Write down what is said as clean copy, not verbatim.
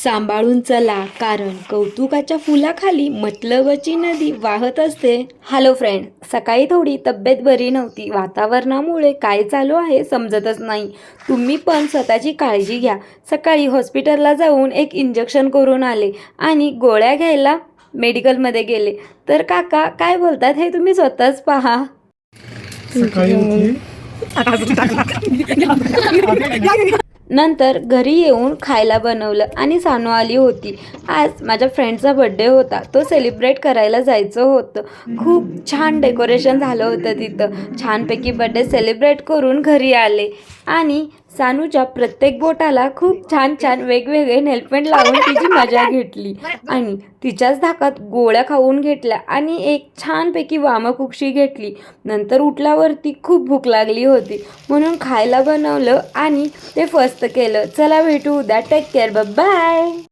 सांभाळून चला, कारण कौतुकाच्या फुलाखाली मतलबाची नदी वाहत असते. हॅलो फ्रेंड, सकाळी थोडी तब्येत बरी नव्हती. वातावरणामुळे काय चालू आहे समजतच नाही. तुम्ही पण स्वतःची काळजी घ्या. सकाळी हॉस्पिटलला जाऊन एक इंजेक्शन करून आले आणि गोळ्या घ्यायला मेडिकलमध्ये गेले. तर काका काय बोलतात हे तुम्ही स्वतःच पहा. नंतर घरी येऊन खायला बनवलं आणि सानू आली होती. आज माझ्या फ्रेंडचा बड्डे होता. तो सेलिब्रेट करायला जायचं होतं. खूप छान डेकोरेशन झालं होतं तिथं. छानपैकी बड्डे सेलिब्रेट करून घरी आले आणि सानूच्या प्रत्येक बोटाला खूप छान छान वेगवेगळे नेलपेंट लावून तिची मजा घेतली आणि तिच्याच धाकात गोळ्या खाऊन घेतल्या आणि एक छानपैकी वामकुक्षी घेतली. नंतर उठल्यावरती खूप भूक लागली होती म्हणून खायला बनवलं आणि ते फस्त केलं. चला भेटू उद्या. Take care. बाय.